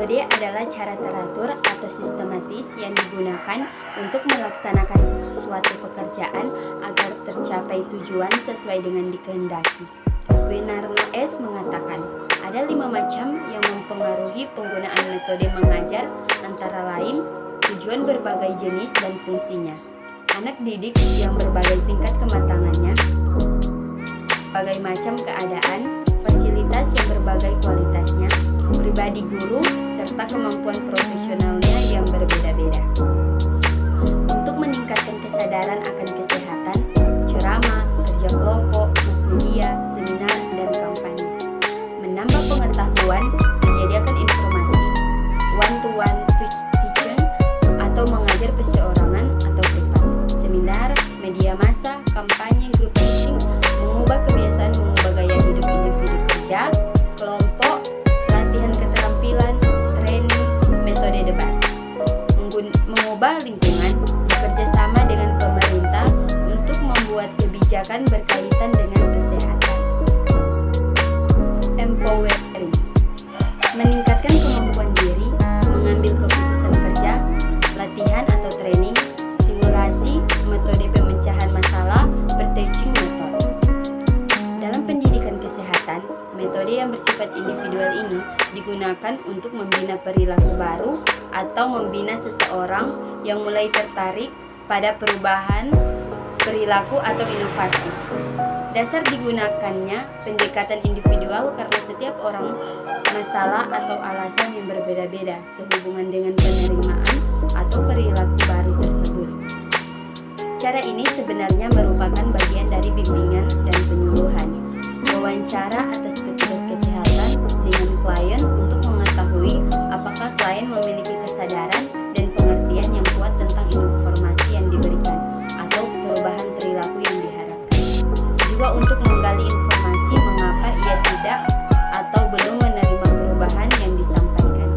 Metode adalah cara teratur atau sistematis yang digunakan untuk melaksanakan suatu pekerjaan agar tercapai tujuan sesuai dengan dikehendaki. Winarno S. mengatakan, ada 5 macam yang mempengaruhi penggunaan metode mengajar, antara lain tujuan berbagai jenis dan fungsinya, anak didik yang berbagai tingkat kematangannya, berbagai macam keadaan, fasilitas yang berbagai kualitasnya, pribadi guru, serta kemampuan profesionalnya yang berbeda-beda. Untuk meningkatkan kesadaran akan kesehatan, ceramah, kerja kelompok, mass media, seminar, dan kampanye. Menambah pengetahuan, menyediakan informasi, one-to-one teaching, atau mengajar perseorangan atau privat, seminar, media massa, kampanye, group teaching, mengubah kebiasaan, mengubah gaya hidup individu kerja, kelompok, latihan keterampilan, training, metode debat, mengubah lingkungan, bekerja sama dengan pemerintah untuk membuat kebijakan berkaitan dengan kesehatan. Empowering, meningkatkan kemampuan diri, mengambil keputusan kerja, latihan atau training, simulasi, metode pemecahan masalah, berteaching method. Dalam pendidikan kesehatan, metode yang bersifat individual ini digunakan untuk membina perilaku baru atau membina seseorang yang mulai tertarik pada perubahan perilaku atau inovasi. Dasar digunakannya pendekatan individual karena setiap orang masalah atau alasan yang berbeda-beda sehubungan dengan penerimaan atau perilaku baru tersebut. Cara ini sebenarnya merupakan bagian dari bimbingan dan penyuluhan, wawancara atas petugas kesehatan dengan klien untuk mengetahui apakah klien memiliki kesadaran dan pengertian yang kuat tentang informasi yang diberikan atau perubahan perilaku yang diharapkan. Juga untuk menggali informasi mengapa ia tidak atau belum menerima perubahan yang disampaikan.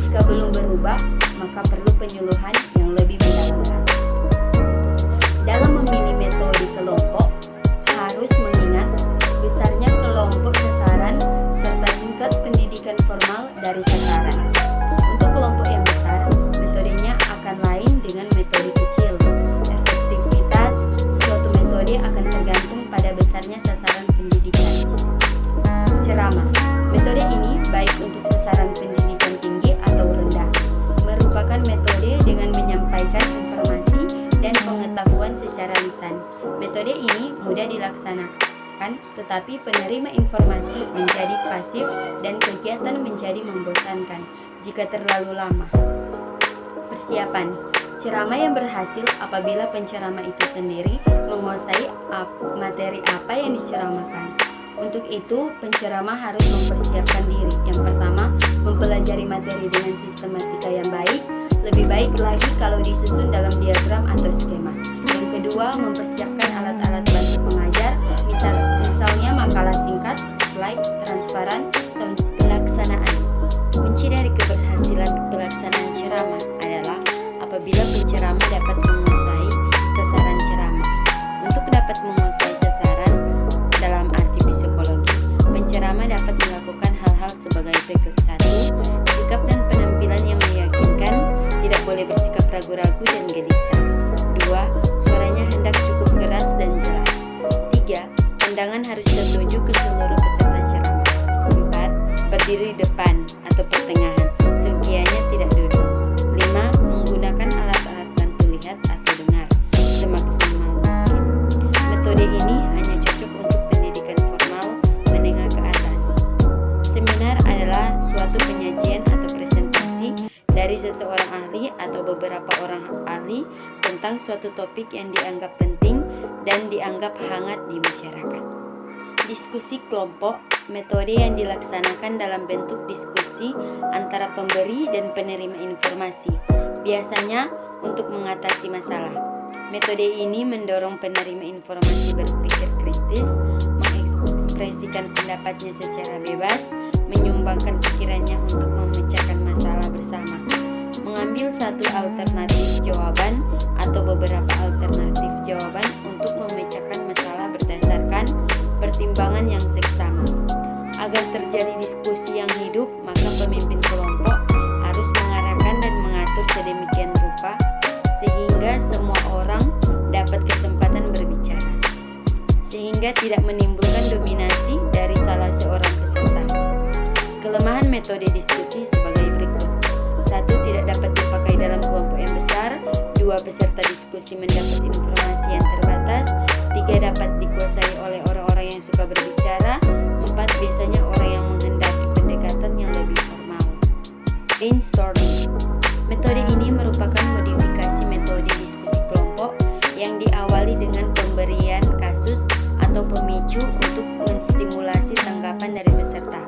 Jika belum berubah, maka perlu penyuluhan yang lebih mendalam lagi. Dalam memilih metode kelompok, harus mengingat besarnya kelompok sasaran serta tingkat pendidikan formal dari sasaran. Untuk kelompok yang besar, metodenya akan lain dengan metode kecil. Efektivitas suatu metode akan tergantung pada besarnya sasaran pendidikan. Ceramah, metode ini baik untuk sasaran pendidikan tinggi atau rendah. Merupakan metode dengan menyampaikan informasi dan pengetahuan secara lisan. Metode ini mudah dilaksanakan, tetapi penerima informasi menjadi pasif dan kegiatan menjadi membosankan jika terlalu lama. Persiapan, ceramah yang berhasil apabila penceramah itu sendiri menguasai materi apa yang diceramahkan. Untuk itu, penceramah harus mempersiapkan diri. Yang pertama, mempelajari materi dengan sistematika yang baik. Lebih baik lagi kalau disusun dalam diagram atau skema. Yang kedua, mempersiapkan alat-alat bantu pengajar, misalnya makalah singkat, slide, transparan, pelaksanaan. Kunci dari keberhasilan pelaksanaan ceramah adalah apabila penceramah dapat menguasai sasaran ceramah. Untuk dapat menguasai sasaran dalam arti psikologi, penceramah dapat melakukan hal-hal sebagai berikut: 1. Sikap dan penampilan yang meyakinkan, tidak boleh bersikap ragu-ragu dan gelisah. 2. Suaranya hendak cukup keras dan jelas. 3. Pandangan harus tertuju ke seluruh peserta ceramah. 4. Berdiri depan atau pertengahan, sekianya tidak duduk. 5. Menggunakan alat-alat bantu lihat atau dengar semaksimal mungkin. Metode ini hanya cocok untuk pendidikan formal menengah ke atas. Seminar adalah suatu penyajian atau presentasi dari seseorang ahli atau beberapa orang ahli tentang suatu topik yang dianggap penting dan dianggap hangat di masyarakat. Diskusi kelompok, metode yang dilaksanakan dalam bentuk diskusi antara pemberi dan penerima informasi, biasanya untuk mengatasi masalah. Metode ini mendorong penerima informasi berpikir kritis, mengekspresikan pendapatnya secara bebas, menyumbangkan pikirannya untuk memecahkan masalah bersama, mengambil satu alternatif jawaban atau beberapa alternatif jawaban untuk memecahkan masalah berdasarkan pertimbangan yang seksama. Agar terjadi diskusi yang hidup, maka pemimpin kelompok sehingga tidak menimbulkan dominasi dari salah seorang peserta. Kelemahan metode diskusi sebagai berikut. 1. Tidak dapat dipakai dalam kelompok yang besar. 2. Peserta diskusi mendapat informasi yang terbatas. 3. Dapat dikuasai oleh orang-orang yang suka berbicara. 4. Biasanya orang yang menghendaki pendekatan yang lebih formal. Brainstorming. Metode ini merupakan modifikasi metode diskusi kelompok yang diawali dengan pemberian kasus atau pemicu untuk menstimulasi tanggapan dari peserta.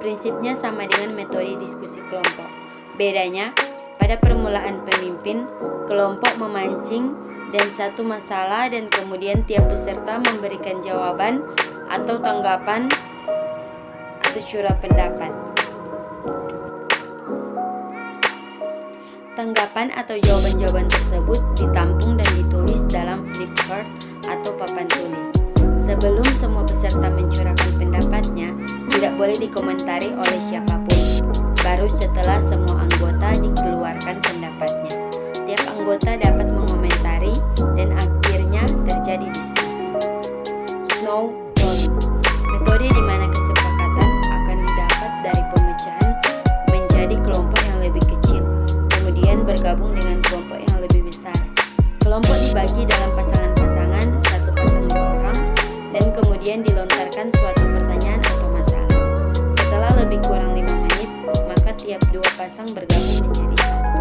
Prinsipnya sama dengan metode diskusi kelompok. Bedanya, pada permulaan pemimpin, kelompok memancing dan satu masalah dan kemudian tiap peserta memberikan jawaban atau tanggapan atau curah pendapat. Tanggapan atau jawaban-jawaban tersebut ditampung dan ditulis dalam flipchart atau papan tulis. Sebelum semua peserta mencurahkan pendapatnya, tidak boleh dikomentari oleh siapapun. Baru setelah semua anggota dikeluarkan pendapatnya, tiap anggota dapat mengomentari dan akhirnya terjadi diskusi. Snowballing, metode di mana kesepakatan akan didapat dari pemecahan menjadi kelompok yang lebih kecil, kemudian bergabung dengan kelompok yang lebih besar. Kelompok dibagi dalam pasangan-pasangan, satu pasang 2 orang, dan kemudian dilontarkan suatu pertanyaan atau masalah. Setelah lebih kurang 5 menit, maka tiap 2 pasang bergabung menjadi satu.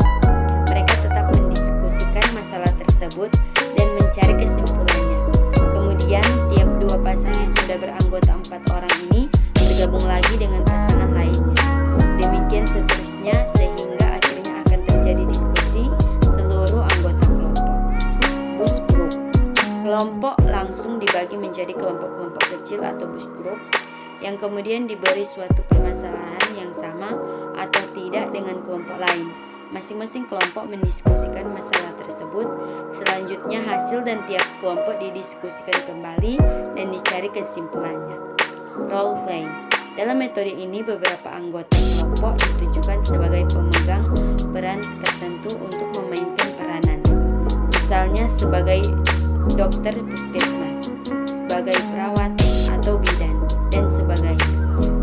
Mereka tetap mendiskusikan masalah tersebut dan mencari kesimpulannya. Kemudian tiap 2 pasang yang sudah beranggota 4 orang ini bergabung lagi dengan pasangan lainnya. Demikian seterusnya sehingga akhirnya akan terjadi diskusi seluruh anggota kelompok. Bus group. Kelompok langsung dibagi menjadi kelompok-kelompok kecil atau bus group yang kemudian diberi suatu permasalahan yang sama atau tidak dengan kelompok lain. Masing-masing kelompok mendiskusikan masalah tersebut. Selanjutnya hasil dan tiap kelompok didiskusikan kembali dan dicari kesimpulannya. Role play. Dalam metode ini beberapa anggota kelompok ditujukan sebagai pemegang peran tertentu untuk memainkan peranan. Misalnya sebagai dokter puskesmas, sebagai perawat atau bidan, dan sebagainya.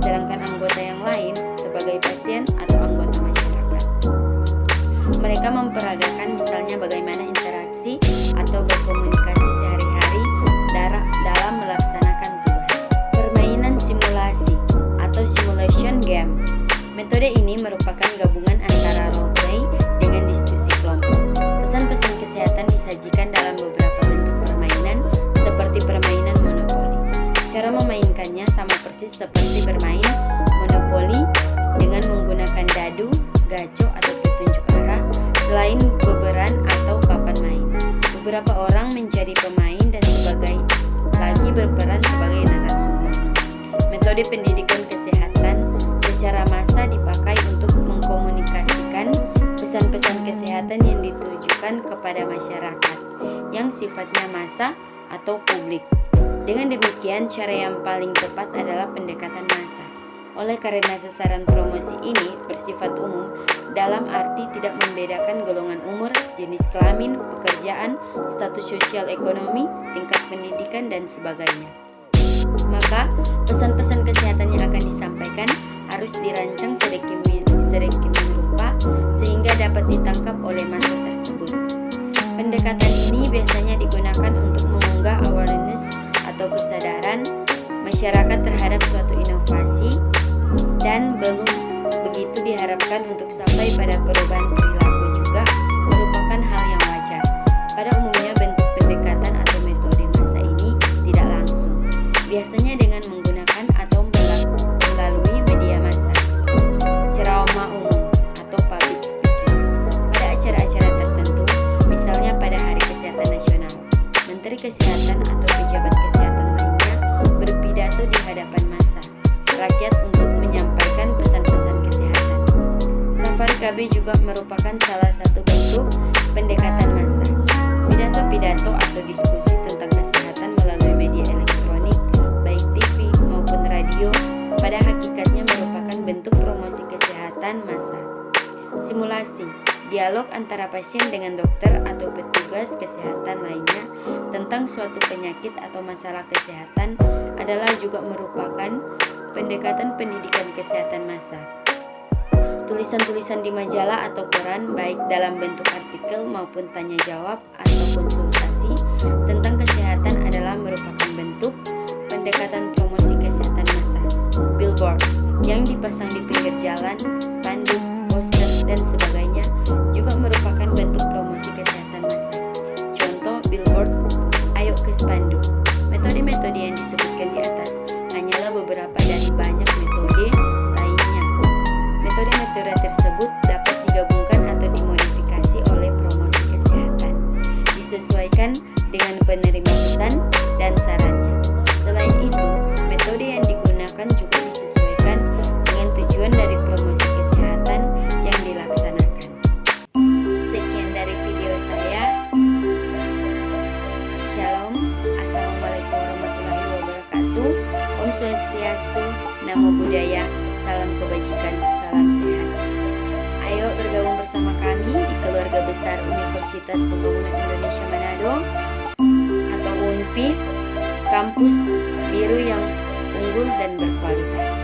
Sedangkan anggota yang lain sebagai pasien atau anggota masyarakat. Mereka memperagakan misalnya bagaimana interaksi atau berkomunikasi sehari-hari dalam melaksanakan tugas. Permainan simulasi atau simulation game. Metode ini merupakan gabungan antara role play dengan diskusi kelompok. Pesan-pesan kesehatan disajikan dalam beberapa bentuk permainan seperti permainan monopoli. Cara memainkannya sama persis seperti bermain monopoli dengan menggunakan dadu, gaco atau petunjuk arah, selain beberan atau papan main. Beberapa orang menjadi pemain dan sebagai lagi berperan sebagai narasumber. Metode pendidikan kesehatan secara massa dipakai untuk mengkomunikasikan pesan-pesan kesehatan yang ditujukan kepada masyarakat yang sifatnya massa atau publik. Dengan demikian, cara yang paling tepat adalah pendekatan massa. Oleh karena sasaran promosi ini bersifat umum, dalam arti tidak membedakan golongan umur, jenis kelamin, pekerjaan, status sosial ekonomi, tingkat pendidikan, dan sebagainya. Maka, pesan-pesan kesehatan yang akan disampaikan harus dirancang sedemikian rupa sehingga dapat ditangkap oleh massa tersebut. Pendekatan ini biasanya digunakan untuk mengunggah awareness atau kesadaran masyarakat terhadap suatu inovasi dan belum begitu diharapkan untuk sampai pada perubahan perilaku juga merupakan hal yang wajar. Pada umumnya bentuk pendekatan atau metode massa ini tidak langsung, biasanya dengan menggunakan atau melalui media massa, ceramah umum atau public speaking. Pada acara-acara tertentu, misalnya pada Hari Kesehatan Nasional, Menteri Kesehatan atau pejabat kesehatan lainnya berpidato di hadapan massa rakyat untuk menyampaikan pesan-pesan kesehatan. Safari KB juga merupakan salah satu bentuk pendekatan massa. Pidato-pidato atau diskusi tentang kesehatan melalui media elektronik, baik TV maupun radio, pada hakikatnya merupakan bentuk promosi kesehatan massa. Simulasi. dialog antara pasien dengan dokter atau petugas kesehatan lainnya tentang suatu penyakit atau masalah kesehatan adalah juga merupakan pendekatan pendidikan kesehatan massa. Tulisan-tulisan di majalah atau koran, baik dalam bentuk artikel maupun tanya jawab atau konsultasi tentang kesehatan adalah merupakan bentuk pendekatan promosi kesehatan massa. Billboard yang dipasang di pinggir jalan, spanduk, poster, dan sebagainya juga merupakan bentuk promosi kesehatan massa. Contoh billboard, ayo ke spanduk. Metode-metode yang disebutkan di atas hanyalah beberapa dari banyak metode lainnya. Metode-metode tersebut dapat digabungkan atau dimodifikasi oleh promosi kesehatan, disesuaikan dengan penerima pesan dan sarannya. Selain itu, metode yang digunakan juga disesuaikan dengan tujuan dari promosi kesehatan yang dilaksanakan. Sekian dari video saya. Shalom, Assalamualaikum warahmatullahi wabarakatuh. Om Swastiastu, Namo Buddhaya, salam kebajikan, salam sehat. Ayo bergabung bersama kami di keluarga besar Universitas Pembangunan Indonesia Manado atau UNPI, kampus biru yang unggul dan berkualitas.